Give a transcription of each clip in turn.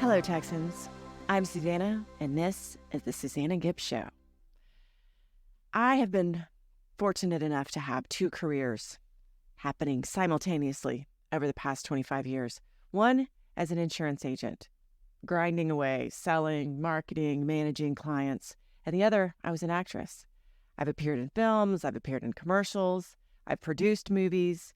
Hello, Texans. I'm Susanna, and this is the Susanna Gibbs Show. I have been fortunate enough to have two careers happening simultaneously over the past 25 years. One as an insurance agent, grinding away, selling, marketing, managing clients. And the other, I was an actress. I've appeared in films, I've appeared in commercials, I've produced movies.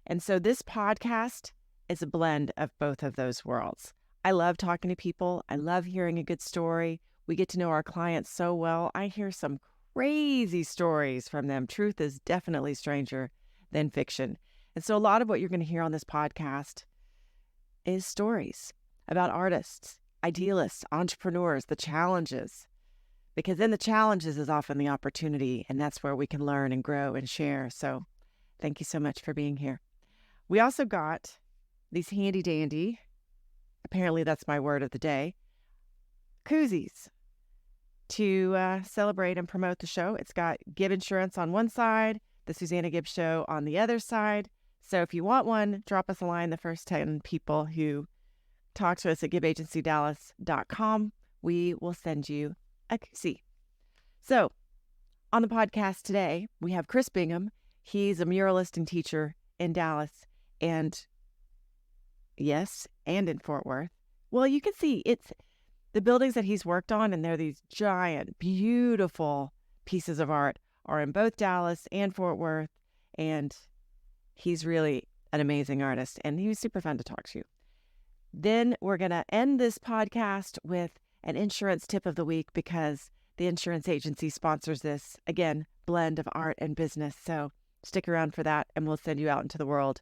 And so this podcast is a blend of both of those worlds. I love talking to people. I love hearing a good story. We get to know our clients so well. I hear some crazy stories from them. Truth is definitely stranger than fiction. And so a lot of what you're going to hear on this podcast is stories about artists, idealists, entrepreneurs, the challenges. Because in the challenges is often the opportunity, and that's where we can learn and grow and share. So thank you so much for being here. We also got these handy dandy, apparently that's my word of the day, koozies to celebrate and promote the show. It's got Gibb Insurance on one side, the Susanna Gibbs Show on the other side. So if you want one, drop us a line. The first 10 people who talk to us at gibbagencydallas.com, we will send you a koozie. So on the podcast today, we have Chris Bingham. He's a muralist and teacher in Dallas and in Fort Worth. Well, you can see it's the buildings that he's worked on, and they're these giant, beautiful pieces of art are in both Dallas and Fort Worth, and he's really an amazing artist, and he was super fun to talk to. Then we're going to end this podcast with an insurance tip of the week because the insurance agency sponsors this, again, blend of art and business. So stick around for that, and we'll send you out into the world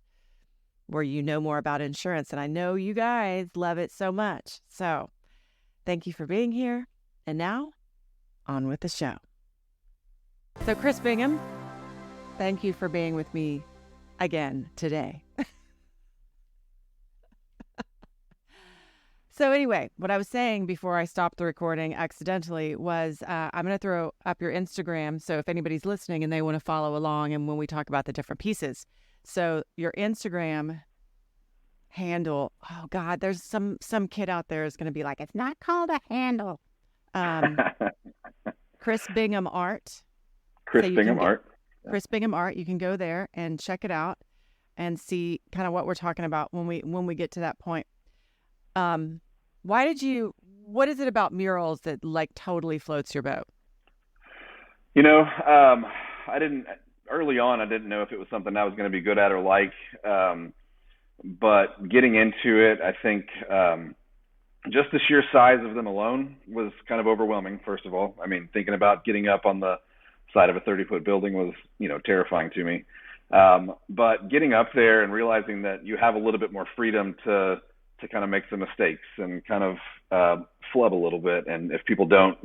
where you know more about insurance. And I know you guys love it so much. So thank you for being here. And now, on with the show. So Chris Bingham, thank you for being with me again today. So anyway, what I was saying before I stopped the recording accidentally was I'm going to throw up your Instagram. So if anybody's listening and they want to follow along and when we talk about the different pieces. So your Instagram handle, oh God, there's some kid out there is going to be like, it's not called a handle. Chris Bingham Art. Chris Bingham Art. Chris Bingham Art. You can go there and check it out and see kind of what we're talking about when we get to that point. What is it about murals that like totally floats your boat? Early on, I didn't know if it was something I was going to be good at or like, but getting into it, I think, just the sheer size of them alone was kind of overwhelming. First of all, I mean, thinking about getting up on the side of a 30-foot building was, terrifying to me. But getting up there and realizing that you have a little bit more freedom to kind of make some mistakes and kind of flub a little bit. And if people don't,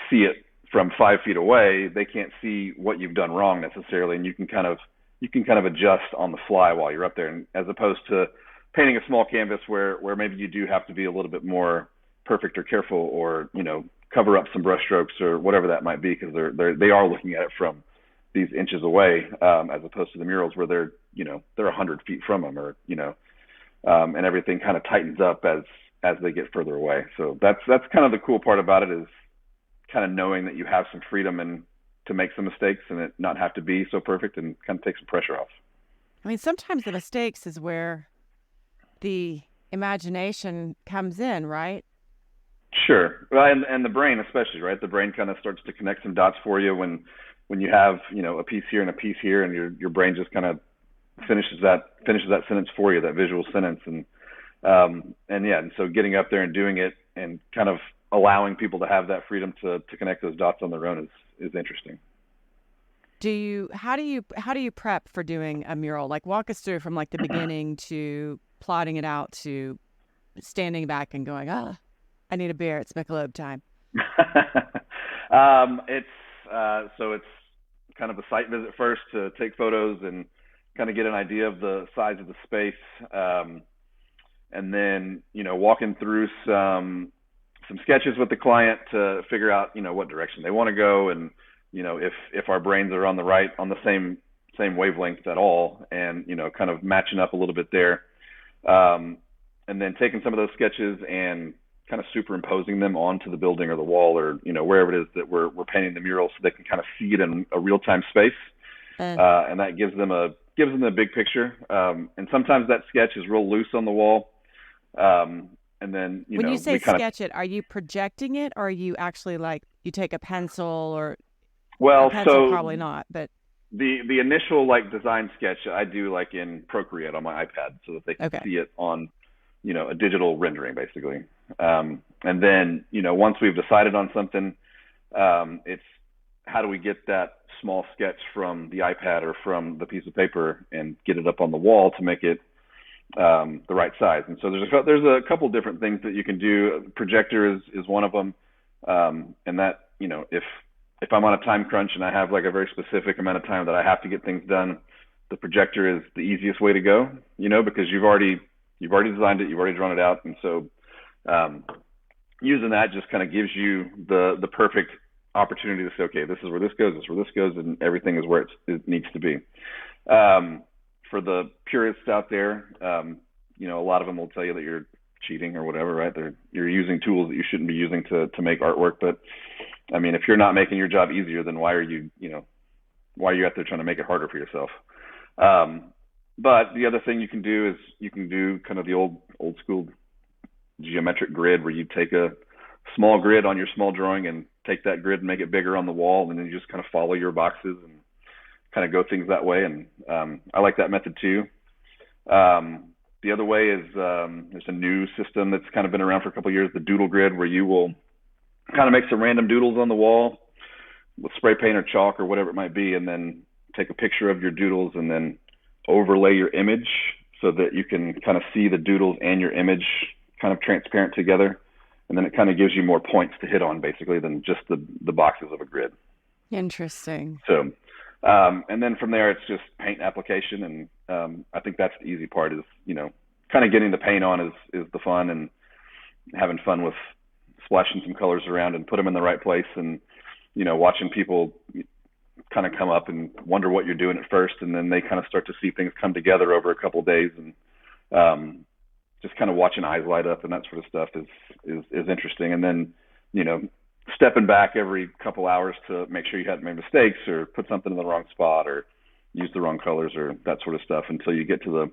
see it from 5 feet away, they can't see what you've done wrong necessarily. And you can kind of adjust on the fly while you're up there. And as opposed to painting a small canvas where maybe you do have to be a little bit more perfect or careful or, cover up some brush strokes or whatever that might be, because they are looking at it from these inches away, as opposed to the murals where they're 100 feet from them, or, and everything kind of tightens up as they get further away. So that's kind of the cool part about it, is kind of knowing that you have some freedom and to make some mistakes and it not have to be so perfect, and kind of take some pressure off. I mean, sometimes the mistakes is where the imagination comes in, right? Sure. Well, and the brain especially, right? The brain kind of starts to connect some dots for you when you have, a piece here and a piece here, and your brain just kind of finishes that sentence for you, that visual sentence. And so getting up there and doing it and kind of allowing people to have that freedom to connect those dots on their own is interesting. How do you prep for doing a mural? Like, walk us through from like the beginning to plotting it out to standing back and going, I need a beer. It's Michelob time. It's kind of a site visit first to take photos and kind of get an idea of the size of the space. And then, walking through some sketches with the client to figure out, what direction they want to go. And, if our brains are on the same wavelength at all, and, kind of matching up a little bit there. And and then taking some of those sketches and kind of superimposing them onto the building or the wall or wherever it is that we're painting the mural, so they can kind of see it in a real time space, Uh, and that gives them a big picture. And sometimes that sketch is real loose on the wall, and then when you say we kind of sketch it, are you projecting it, or are you actually like you take a pencil or a well, pencil? so Probably not, but the initial like design sketch I do like in Procreate on my iPad so that they can okay. see it on a digital rendering basically. And then once we've decided on something, it's how do we get that small sketch from the iPad or from the piece of paper and get it up on the wall to make it the right size. And so there's a couple different things that you can do. Projector is one of them, and that if I'm on a time crunch and I have like a very specific amount of time that I have to get things done, the projector is the easiest way to go, because you've already designed it, you've already drawn it out, and so using that just kind of gives you the perfect opportunity to say, okay, this is where this goes, this is where this goes, and everything is where it needs to be. For the purists out there, a lot of them will tell you that you're cheating or whatever, right? You're using tools that you shouldn't be using to make artwork. But I mean, if you're not making your job easier, then why are you out there trying to make it harder for yourself? But the other thing you can do is you can do kind of the old school geometric grid, where you take a small grid on your small drawing and take that grid and make it bigger on the wall, and then you just kind of follow your boxes and kind of go things that way. And I like that method too. The other way is there's a new system that's kind of been around for a couple of years, the doodle grid, where you will kind of make some random doodles on the wall with spray paint or chalk or whatever it might be, and then take a picture of your doodles and then overlay your image so that you can kind of see the doodles and your image kind of transparent together. And then it kind of gives you more points to hit on basically than just the boxes of a grid. Interesting. So, and then from there, it's just paint application. And I think that's the easy part is, kind of getting the paint on is the fun, and having fun with splashing some colors around and put them in the right place, and, watching people kind of come up and wonder what you're doing at first. And then they kind of start to see things come together over a couple of days, and just kind of watching eyes light up and that sort of stuff is interesting. And then, stepping back every couple hours to make sure you hadn't made mistakes or put something in the wrong spot or use the wrong colors or that sort of stuff until you get to the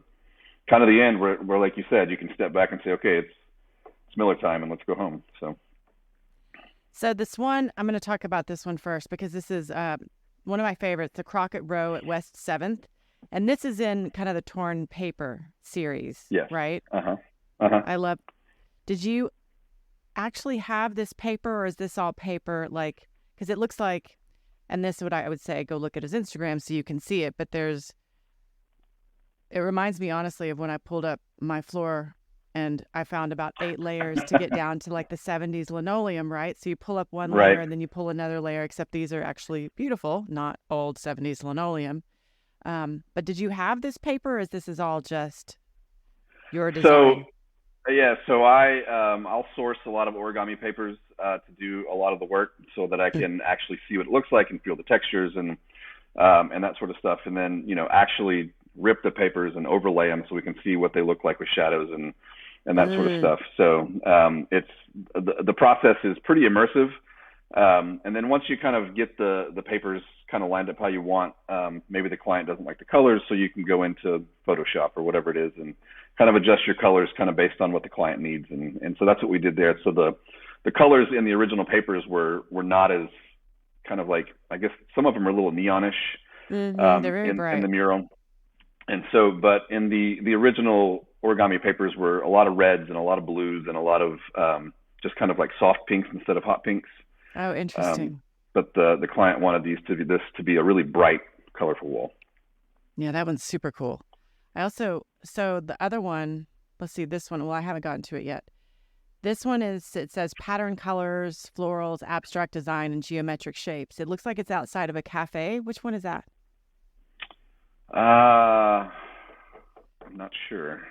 kind of the end where like you said, you can step back and say, okay, it's Miller time and let's go home. So this one, I'm going to talk about this one first because this is one of my favorites, the Crockett Row at West 7th. And this is in kind of the torn paper series, yes. Right? I love, did you actually have this paper, or is this all paper? Like, because it looks like, and this is what I would say, go look at his Instagram so you can see it. But it reminds me honestly of when I pulled up my floor and I found about 8 layers to get down to like the 70s linoleum, right? So you pull up one layer Right. and then you pull another layer, except these are actually beautiful, not old 70s linoleum. But did you have this paper, or is this all just your design? So I'll source a lot of origami papers to do a lot of the work so that I can actually see what it looks like and feel the textures and that sort of stuff, and then actually rip the papers and overlay them so we can see what they look like with shadows and that sort of stuff. So it's the process is pretty immersive. And then once you kind of get the papers kind of lined up how you want, maybe the client doesn't like the colors, so you can go into Photoshop or whatever it is and kind of adjust your colors kind of based on what the client needs. And so that's what we did there. So the colors in the original papers were not as kind of like, I guess some of them are a little neonish They're very bright. in the mural. And so, but in the original origami papers were a lot of reds and a lot of blues and a lot of just kind of like soft pinks instead of hot pinks. Oh, interesting. But the client wanted this to be a really bright, colorful wall. Yeah, that one's super cool. So the other one, let's see, this one, well, I haven't gotten to it yet. This one it says pattern colors, florals, abstract design, and geometric shapes. It looks like it's outside of a cafe. Which one is that? I'm not sure.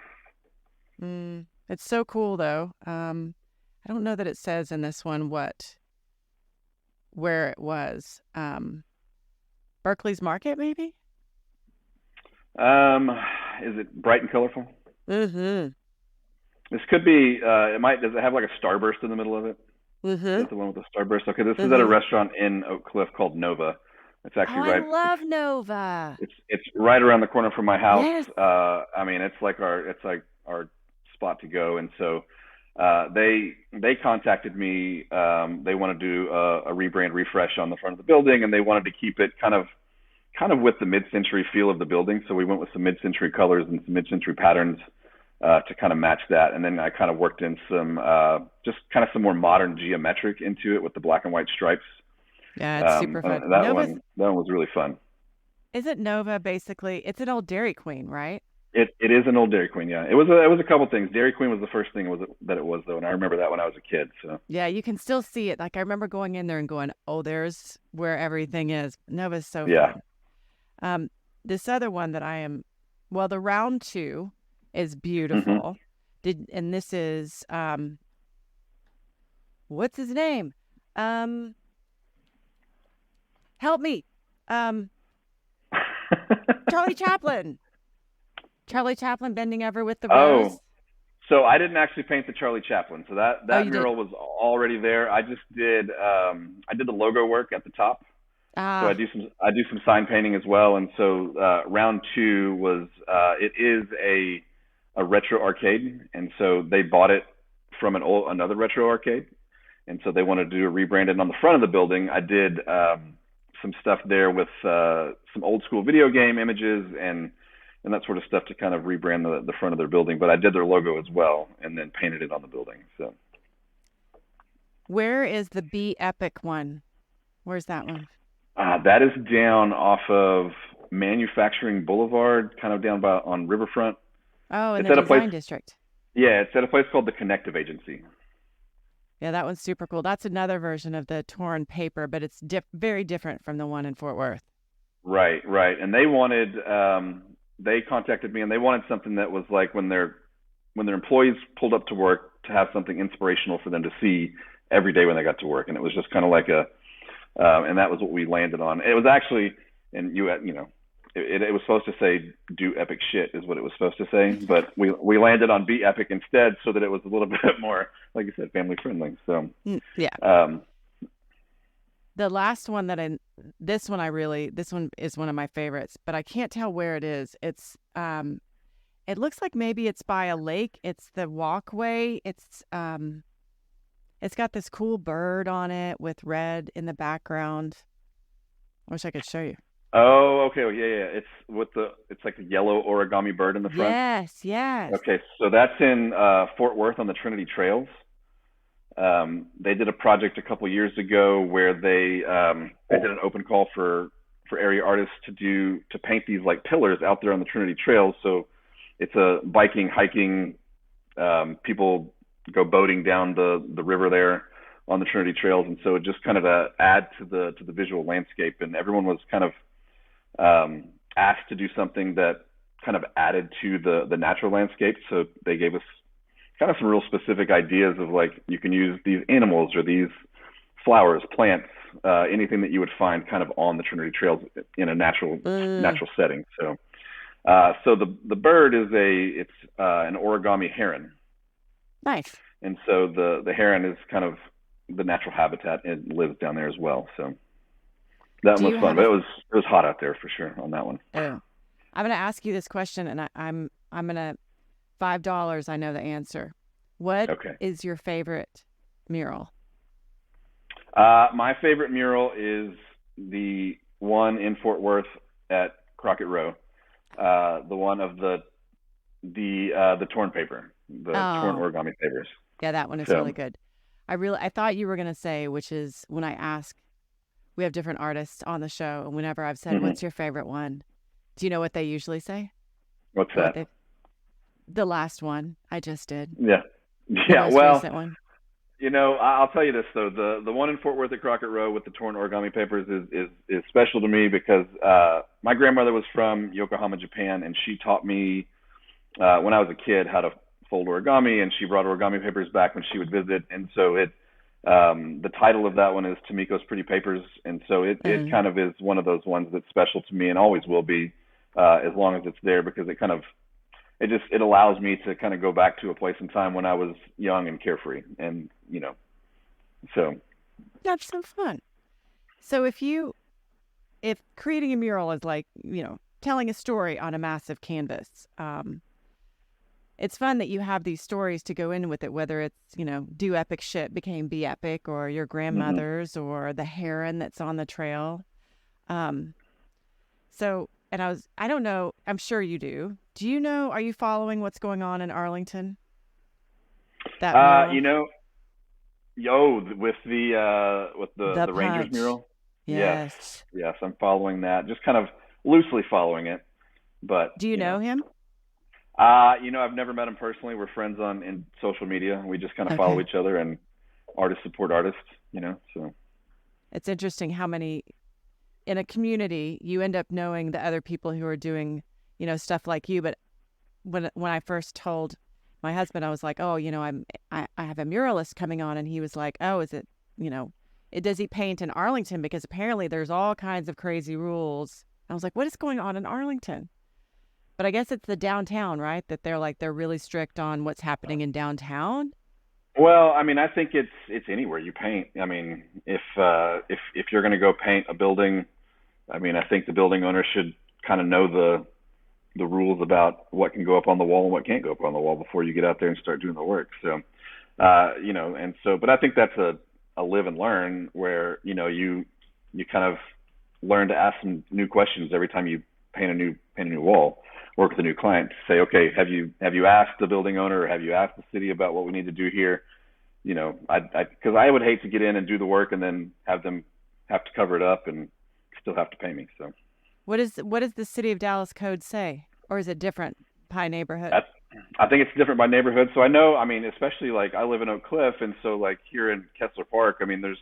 It's so cool though. I don't know that it says in this one where it was. Berkeley's Market, maybe? Is it bright and colorful? Mm-hmm. This could be. It might. Does it have like a starburst in the middle of it? Is Mm-hmm. that the one with the starburst? Okay, this is at a Mm-hmm. restaurant in Oak Cliff called Nova. It's Oh, actually I right. love Nova. It's right around the corner from my house. Yes. I mean, it's like our spot to go. And so they contacted me. They want to do a rebrand refresh on the front of the building, and they wanted to keep it kind of with the mid-century feel of the building. So we went with some mid-century colors and some mid-century patterns to kind of match that. And then I kind of worked in some just kind of some more modern geometric into it with the black and white stripes. Yeah, it's super fun. Nova's That one was really fun. isn't Nova basically? It's an old Dairy Queen, right? It is an old Dairy Queen, yeah. It was a couple things. Dairy Queen was the first thing that it was though, and I remember that when I was a kid. So Yeah, you can still see it. Like I remember going in there and going, "Oh, there's where everything is." Nova's so yeah. fun. This other one that I am, well, the round two is hmm beautiful. And this is what's his name? Um, help me. Um, Charlie Chaplin. Charlie Chaplin bending over with the oh, rose. so I didn't actually paint the Charlie Chaplin. So Oh, that you did. mural was already there. I just did I did the logo work at the top. So Ah, I do some sign painting as well. And so round two was it is a retro arcade, and so they bought it from another retro arcade, and so they wanted to do a rebrand. And on the front of the building, I did some stuff there with some old school video game images and that sort of stuff to kind of rebrand the front of their building. But I did their logo as well, and then painted it on the building. So where is the Be Epic one? Where's that one? that is down off of Manufacturing Boulevard, kind of down by on Riverfront. Oh, in It's the at a place. design district. Yeah, it's at a place called the Connective Agency. Yeah, that one's super cool. That's another version of the torn paper, but it's very different from the one in Fort Worth. Right, right. And they wanted they contacted me and they wanted something that was like when their employees pulled up to work to have something inspirational for them to see every day when they got to work. And it was just kind of like a and that was what we landed on. It was actually and you know it was supposed to say do epic shit is what it was supposed to say, but we landed on be epic instead so that it was a little bit more like you said family friendly. So Yeah. um The last one this one is one of my favorites, but I can't tell where it is. It looks like maybe it's by a lake. It's the walkway. It's got this cool bird on it with red in the background. I wish I could show you. Oh, okay. Well, yeah, yeah. It's like a yellow origami bird in the front. Yes, yes. Okay, so that's in Fort Worth on the Trinity Trails. They did a project a couple years ago where they did an open call for area artists to paint these like pillars out there on the Trinity Trails. So it's a biking, hiking, people go boating down the river there on the Trinity Trails, and so it just kind of add to the visual landscape. And everyone was kind of asked to do something that kind of added to the natural landscape. So they gave us kind of some real specific ideas of like you can use these animals or these flowers, plants, anything that you would find kind of on the Trinity Trails in a Mm, natural setting. So so the bird is it's an origami heron, nice. and so the heron is kind of the natural habitat and lives down there as well. So that Do one you was fun, have but it was hot out there for sure on that one. oh, I'm going to ask you this question, and I'm going to $5. I know the answer. What Okay. is your favorite mural? My favorite mural is the one in Fort Worth at Crockett Row, the one of the torn paper, the torn Oh, origami papers. yeah, that one is So really good. I thought you were going to say, which is when I ask, we have different artists on the show, and whenever I've said, hmm "What's your favorite one?" Do you know what they usually say? what's Or what that? they the last one I just did, Yeah, the yeah. most Well, recent one. I'll tell you this though, the one in Fort Worth at Crockett Row with the torn origami papers is special to me because my grandmother was from Yokohama, Japan, and she taught me when I was a kid how to fold origami, and she brought origami papers back when she would visit, and so the title of that one is Tomiko's Pretty Papers, and so it Mm. kind of is one of those ones that's special to me and always will be as long as it's there because it kind of it allows me to kind of go back to a place in time when I was young and carefree, and so That's so fun. So if creating a mural is like, telling a story on a massive canvas, it's fun that you have these stories to go in with it, whether it's, do epic shit became be epic, or your hmm grandmother's, or the heron that's on the trail. Um, and I don't know, I'm sure you do. Do you know, are you following what's going on in Arlington? That you mural? know, yo, with the The Rangers punch. mural. Yes, Yes. yes, I'm following that, just kind of loosely following it, but Do you know him? I've never met him personally. We're friends on in social media. We just kind of follow Okay. each other, and artists support artists, so. It's interesting how many in a community you end up knowing the other people who are doing, stuff like you. But when I first told my husband, I was like, oh, I have a muralist coming on, and he was like, oh, is it, does he paint in Arlington? Because apparently there's all kinds of crazy rules. I was like, what is going on in Arlington? But I guess it's the downtown, right? That they're really strict on what's happening in downtown. Well, I mean, I think it's anywhere you paint. I mean, if you're going to go paint a building, I mean, I think the building owner should kind of know the rules about what can go up on the wall and what can't go up on the wall before you get out there and start doing the work. So, and so, but I think that's a live and learn where you kind of learn to ask some new questions every time you paint a new wall. Work with a new client to say, okay, have you asked the building owner, or have you asked the city about what we need to do here? Because I would hate to get in and do the work and then have them have to cover it up and still have to pay me. So What does the city of Dallas code say? Or is it different by neighborhood? that's, I think it's different by neighborhood. So I know, I mean, especially like I live in Oak Cliff, and so like here in Kessler Park, I mean, there's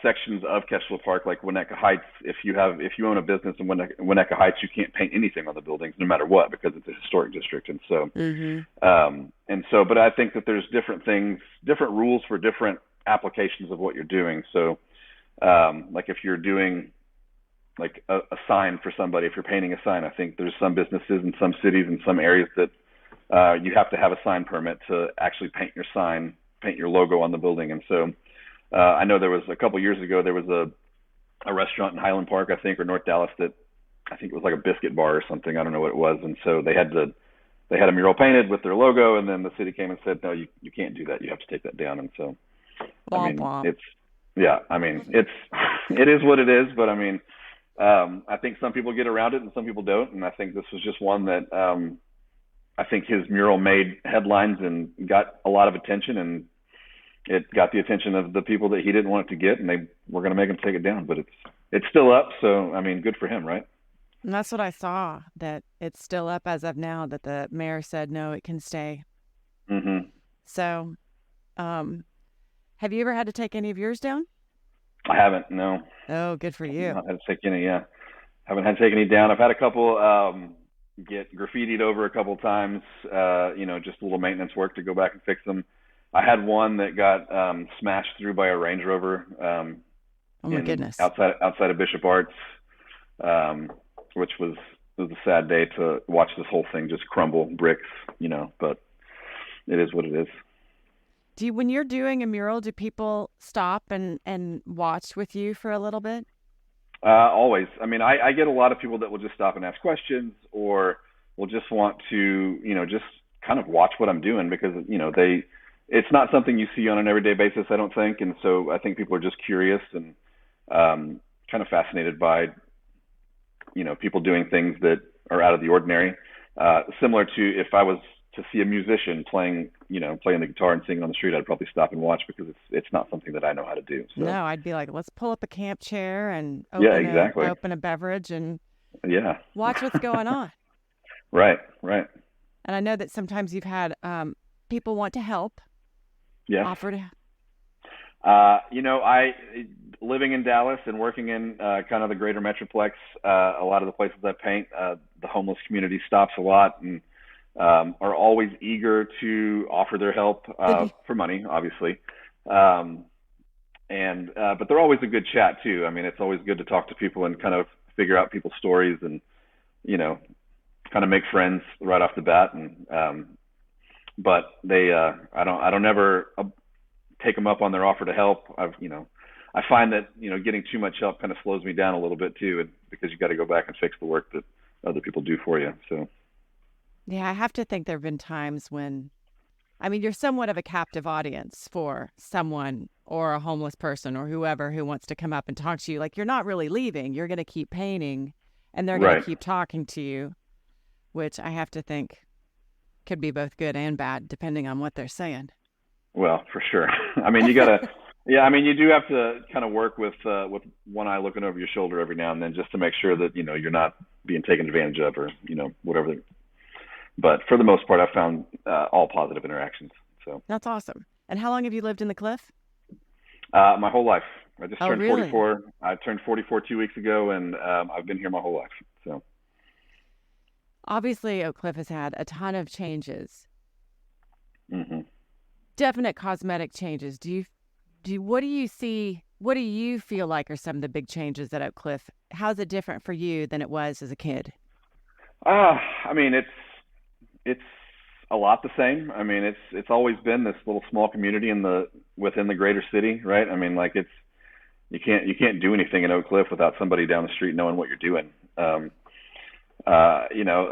sections of Kessler Park, like Winnetka Heights. If you own a business in Winnetka Heights, you can't paint anything on the buildings, no matter what, because it's a historic district. Mm-hmm. But I think that there's different things, different rules for different applications of what you're doing. So, like if you're doing like a sign for somebody, if you're painting a sign, I think there's some businesses in some cities and some areas that you have to have a sign permit to actually paint your sign, paint your logo on the building. And so I know there was a couple years ago, there was a restaurant in Highland Park, I think, or North Dallas, that I think it was like a biscuit bar or something. I don't know what it was. And so they had a mural painted with their logo, and then the city came and said, no, you can't do that. You have to take that down. And so, I Womp mean, womp. it is what it is. But I mean, I think some people get around it and some people don't. And I think this was just one that I think his mural made headlines and got a lot of attention, and it got the attention of the people that he didn't want it to get, and they were going to make him take it down. But it's still up. So, I mean, good for him, right? And that's what I saw, that it's still up as of now, that the mayor said, no, it can stay. hmm So, um, have you ever had to take any of yours down? I haven't, no. Oh, good for I've you. not had to take any, yeah. Haven't had to take any down. I've had a couple get graffitied over a couple times, just a little maintenance work to go back and fix them. I had one that got smashed through by a Range Rover Oh my in goodness. outside of Bishop Arts, um, which was a sad day to watch this whole thing just crumble bricks, but it is what it is. When you're doing a mural, do people stop and watch with you for a little bit? Always. I mean, I get a lot of people that will just stop and ask questions, or will just want to, just kind of watch what I'm doing, because, it's not something you see on an everyday basis, I don't think. And so I think people are just curious and kind of fascinated by, people doing things that are out of the ordinary. Similar to if I was to see a musician playing the guitar and singing on the street, I'd probably stop and watch, because it's not something that I know how to do. So No, I'd be like, let's pull up a camp chair and yeah, open a exactly. open a beverage and Yeah. watch what's going on. Right. Right. And I know that sometimes you've had people want to help, Yes. offer to. I living in Dallas and working in kind of the greater metroplex, a lot of the places I paint, the homeless community stops a lot and are always eager to offer their help for money, obviously. But they're always a good chat too. I mean, it's always good to talk to people and kind of figure out people's stories, and you know, kind of make friends right off the bat, and but they I don't ever take them up on their offer to help. I find that getting too much help kind of slows me down a little bit too, because you got to go back and fix the work that other people do for you. So Yeah, I have to think there have been times when, I mean, you're somewhat of a captive audience for someone or a homeless person or whoever who wants to come up and talk to you. Like, you're not really leaving. You're going to keep painting and they're going to right. keep talking to you, which I have to think could be both good and bad depending on what they're saying. Well, for sure. I mean, you gotta, yeah. I mean, you do have to kind of work with one eye looking over your shoulder every now and then, just to make sure that you're not being taken advantage of, or whatever. But for the most part, I've found all positive interactions. So That's awesome. And how long have you lived in the Cliff? my whole life. I just Oh, turned really? 44. I turned 44 2 weeks ago, and I've been here my whole life. So. Obviously, Oak Cliff has had a ton of changes, hmm definite cosmetic changes. What do you see? What do you feel like are some of the big changes at Oak Cliff? How's it different for you than it was as a kid? I mean, it's a lot the same. I mean, it's always been this little small community within the greater city, right? I mean, like, it's you can't do anything in Oak Cliff without somebody down the street knowing what you're doing. I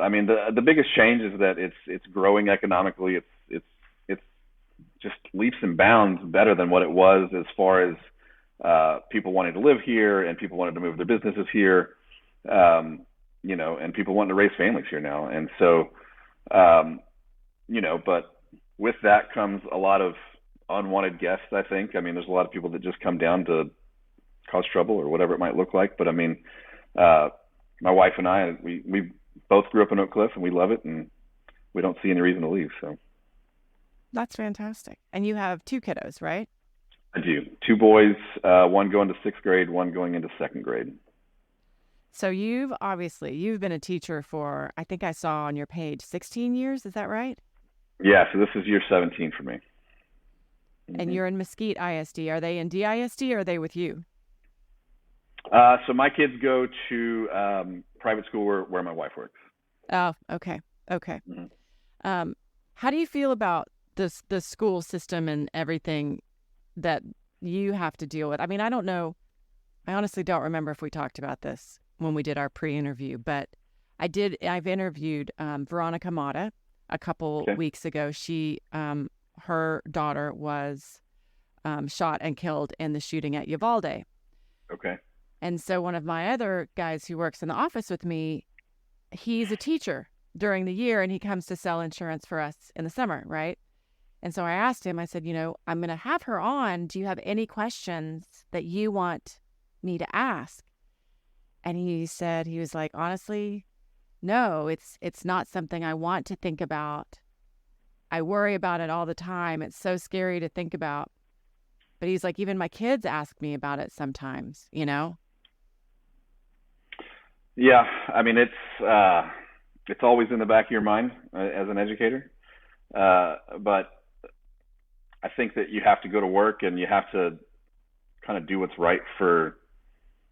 mean, the biggest change is that it's growing economically. It's just leaps and bounds better than what it was, as far as people wanting to live here, and people wanting to move their businesses here. And people wanting to raise families here now. And so, but with that comes a lot of unwanted guests, I think. I mean, there's a lot of people that just come down to cause trouble or whatever it might look like. But I mean, uh, my wife and I, we both grew up in Oak Cliff, and we love it, and we don't see any reason to leave. So That's fantastic. And you have two kiddos, right? I do. Two boys, one going to sixth grade, one going into second grade. So you've been a teacher for, I think I saw on your page, 16 years. Is that right? Yeah, so this is year 17 for me. And hmm you're in Mesquite ISD. Are they in DISD or are they with you? So my kids go to private school where my wife works. Oh, okay. Okay. hmm Um, how do you feel about the school system and everything that you have to deal with? I mean, I don't know. I honestly don't remember if we talked about this when we did our pre-interview, but I've interviewed Veronica Mata a couple Okay. weeks ago. Her daughter was shot and killed in the shooting at Uvalde. Okay. And so one of my other guys who works in the office with me, he's a teacher during the year, and he comes to sell insurance for us in the summer, right? And so I asked him, I said, I'm going to have her on. Do you have any questions that you want me to ask? And he said, he was like, honestly, no, it's not something I want to think about. I worry about it all the time. It's so scary to think about. But he's like, even my kids ask me about it sometimes. Yeah, I mean, it's always in the back of your mind as an educator, but I think that you have to go to work, and you have to kind of do what's right for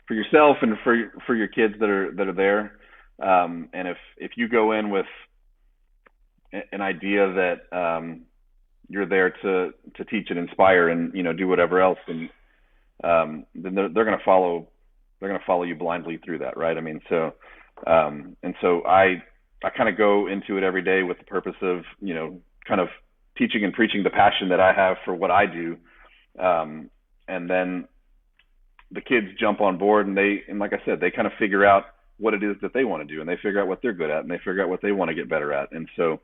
yourself and for your kids that are there. And if you go in with an idea that you're there to teach and inspire, and do whatever else, and then they're going to follow you blindly through that, right? I mean, so and so I kind of go into it every day with the purpose of kind of teaching and preaching the passion that I have for what I do, and then the kids jump on board, and like I said, they kind of figure out what it is that they want to do, and they figure out what they're good at, and they figure out what they want to get better at. And so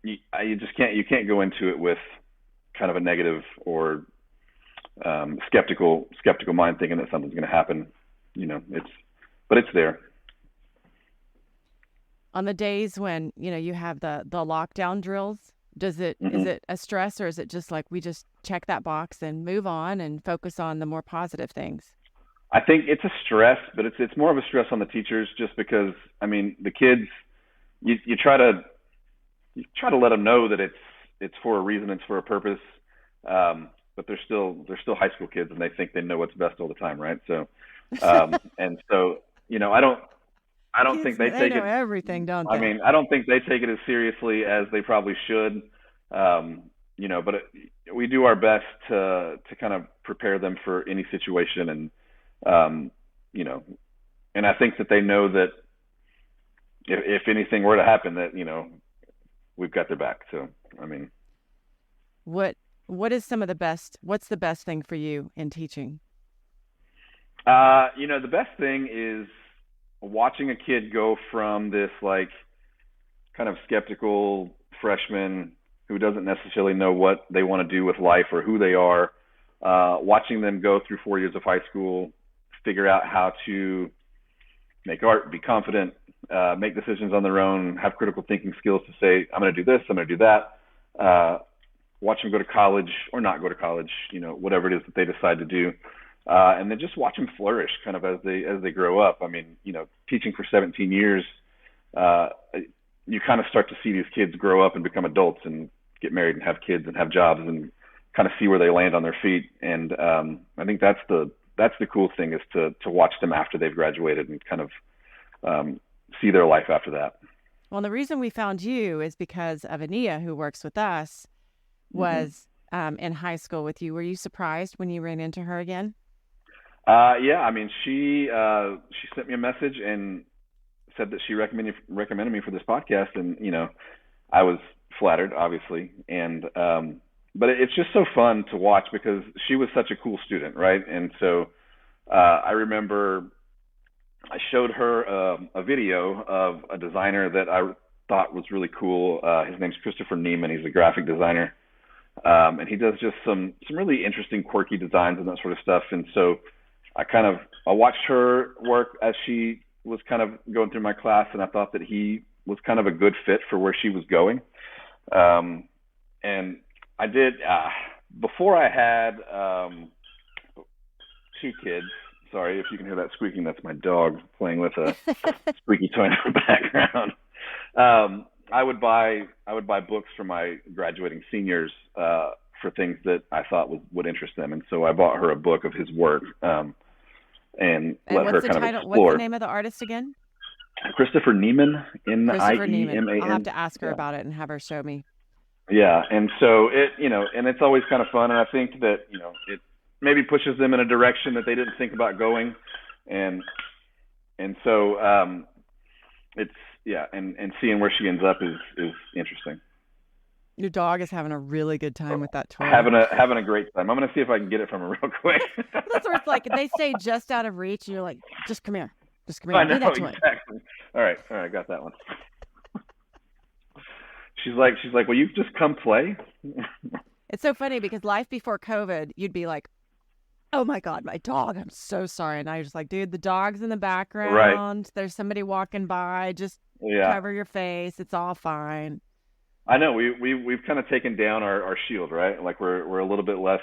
you can't go into it with kind of a negative or skeptical mind, thinking that something's going to happen. But it's there. On the days when, you have the lockdown drills, is hmm it a stress, or is it just like we just check that box and move on and focus on the more positive things? I think it's a stress, but it's more of a stress on the teachers, just because, I mean, the kids, you try to let them know that it's for a reason, it's for a purpose, but they're still high school kids, and they think they know what's best all the time, right? So and so I don't I don't Kids, think they they take know it. everything, don't I they? mean, I don't think they take it as seriously as they probably should. But we do our best to kind of prepare them for any situation, and um, you know, and I think that they know that if anything were to happen, that we've got their back. So, I mean, What what is some of the best? What's the best thing for you in teaching? the best thing is watching a kid go from this like kind of skeptical freshman who doesn't necessarily know what they want to do with life or who they are, watching them go through 4 years of high school, figure out how to make art, be confident, make decisions on their own, have critical thinking skills to say, I'm going to do this, I'm going to do that. Watch them go to college or not go to college, whatever it is that they decide to do. And then just watch them flourish kind of as they grow up. I mean, teaching for 17 years, uh, you kind of start to see these kids grow up and become adults and get married and have kids and have jobs and kind of see where they land on their feet. And I think that's the cool thing, is to watch them after they've graduated and kind of see their life after that. Well, the reason we found you is because of Ania, who works with us, Hmm. was in high school with you. Were you surprised when you ran into her again? Yeah, I mean, she sent me a message and said that she recommended me for this podcast, and I was flattered, obviously, and but it's just so fun to watch because she was such a cool student, right? And so I remember I showed her a video of a designer that I thought was really cool. His name's Christopher Neiman. He's a graphic designer, and he does just some really interesting, quirky designs and that sort of stuff. And so I watched her work as she was kind of going through my class, and I thought that he was kind of a good fit for where she was going. And I did before I had two kids. Sorry if you can hear that squeaking. That's my dog playing with a squeaky toy in the background. I would buy books for my graduating seniors for things that I thought would interest them, and so I bought her a book of his work, and And let what's her the kind of title? What's the explore. name of the artist again? Christopher Neiman, Christopher Neiman. I'll have Nieman. to ask her Yeah, about it and have her show me. yeah, and so and it's always kind of fun, and I think that it maybe pushes them in a direction that they didn't think about going, and so it's yeah, and seeing where she ends up is interesting. Your dog is having a really good time with that toy. Having a great time. I'm gonna see if I can get it from her real quick. Well, that's where it's like they stay just out of reach, and you're like, just come here, I give me know that toy. exactly. All right, got that one. She's like, well, you just come play. It's so funny because life before COVID, you'd be like, oh my God, my dog, I'm so sorry. And I was just like, dude, the dog's in the Right. background. There's somebody walking by. Just Yeah. cover your face. It's all fine. I know we've kind of taken down our shield, right? Like we're a little bit less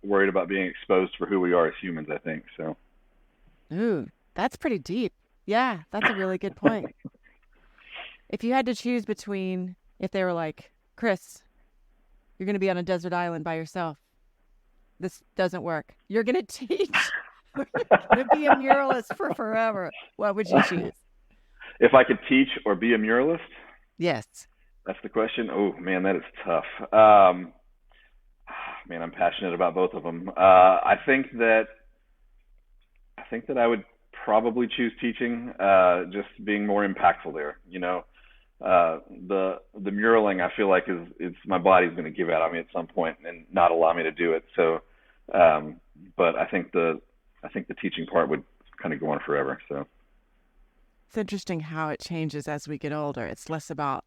worried about being exposed for who we are as humans, I think. So Ooh, that's pretty deep. Yeah, that's a really good point. If you had to choose between, if they were like, Chris, you're going to be on a desert island by yourself. This doesn't work. You're going to teach. You're going to be a muralist for forever. What would you choose? if I could teach or be a muralist, Yes. that's the question. Oh man, that is tough. Man, I'm passionate about both of them. I think that I would probably choose teaching, just being more impactful there. The muraling I feel like is my body's going to give out on me at some point and not allow me to do it. So, but I think the teaching part would kind of go on forever. So It's interesting how it changes as we get older. It's less about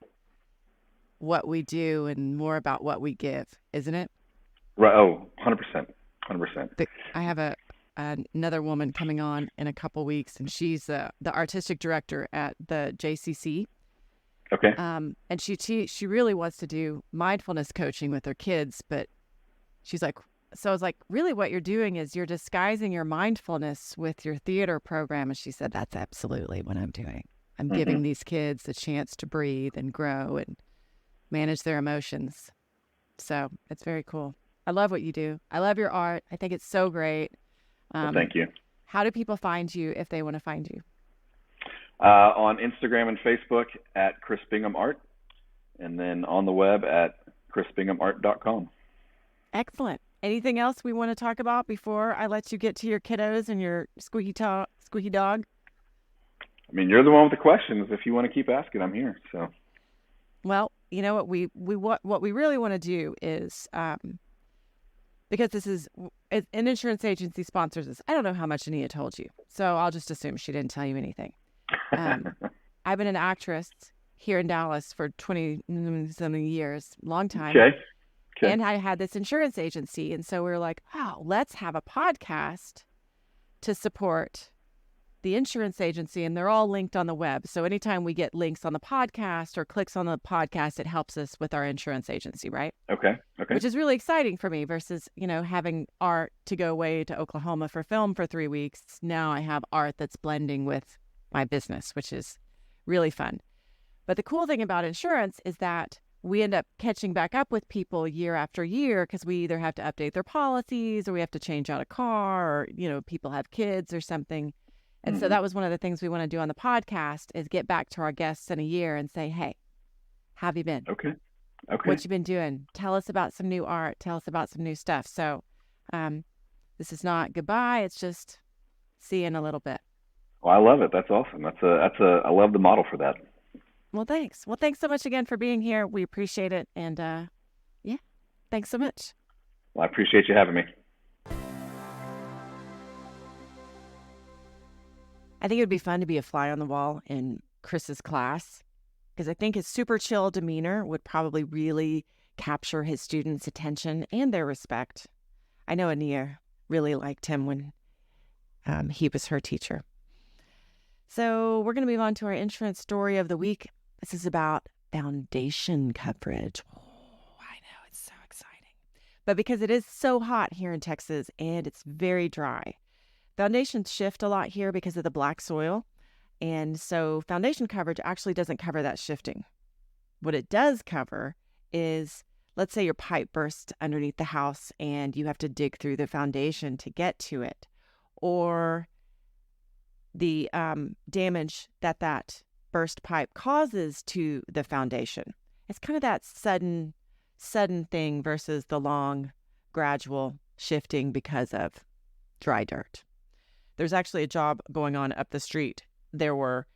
what we do and more about what we give, isn't it? right, oh, 100%, 100%. I have another woman coming on in a couple weeks, and she's the artistic director at the JCC. Okay. And she really wants to do mindfulness coaching with her kids, but she's like, so I was like, really what you're doing is you're disguising your mindfulness with your theater program. And she said, that's absolutely what I'm doing. I'm Hmm. giving these kids the chance to breathe and grow and manage their emotions. So it's very cool. I love what you do. I love your art. I think it's so great. Well, Um, thank you. how do people find you if they want to find you? On Instagram and Facebook at Chris Bingham Art, and then on the web at chrisbinghamart.com. Excellent. Anything else we want to talk about before I let you get to your kiddos and your squeaky dog? I mean, you're the one with the questions. If you want to keep asking, I'm here. So, well, you know what we really want to do is because this is an insurance agency sponsors this. I don't know how much Ania told you, so I'll just assume she didn't tell you anything. I've been an actress here in Dallas for 20-something years, long time. Okay. And I had this insurance agency. And so we were like, oh, let's have a podcast to support the insurance agency. And they're all linked on the web. So anytime we get links on the podcast or clicks on the podcast, it helps us with our insurance agency, right? Okay. Which is really exciting for me versus, having art to go away to Oklahoma for film for 3 weeks. Now I have art that's blending with my business, which is really fun. But the cool thing about insurance is that we end up catching back up with people year after year because we either have to update their policies or we have to change out a car or, people have kids or something. And so that was one of the things we want to do on the podcast is get back to our guests in a year and say, hey, how have you been? Okay. What you been doing? Tell us about some new art. Tell us about some new stuff. So this is not goodbye. It's just see you in a little bit. Well, I love it. That's awesome. I love the model for that. Well, thanks. Well, thanks so much again for being here. We appreciate it. And thanks so much. Well, I appreciate you having me. I think it would be fun to be a fly on the wall in Chris's class because I think his super chill demeanor would probably really capture his students' attention and their respect. I know Ania really liked him when he was her teacher. So we're going to move on to our insurance story of the week. This is about foundation coverage. Oh, I know, it's so exciting. But because it is so hot here in Texas and it's very dry, foundations shift a lot here because of the black soil. And so foundation coverage actually doesn't cover that shifting. What it does cover is, let's say your pipe burst underneath the house and you have to dig through the foundation to get to it. Or the damage that burst pipe causes to the foundation. It's kind of that sudden thing versus the long, gradual shifting because of dry dirt. There's actually a job going on up the street. There were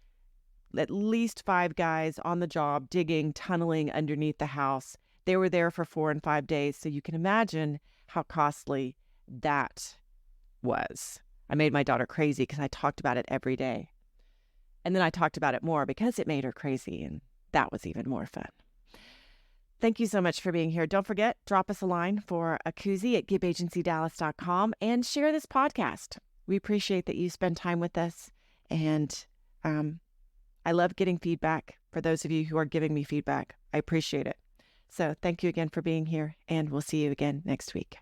at least 5 guys on the job digging, tunneling underneath the house. They were there for 4 and 5 days, so you can imagine how costly that was. I made my daughter crazy because I talked about it every day. And then I talked about it more because it made her crazy, and that was even more fun. Thank you so much for being here. Don't forget, drop us a line for a koozie at gibagencydallas.com and share this podcast. We appreciate that you spend time with us, and I love getting feedback. For those of you who are giving me feedback, I appreciate it. So thank you again for being here, and we'll see you again next week.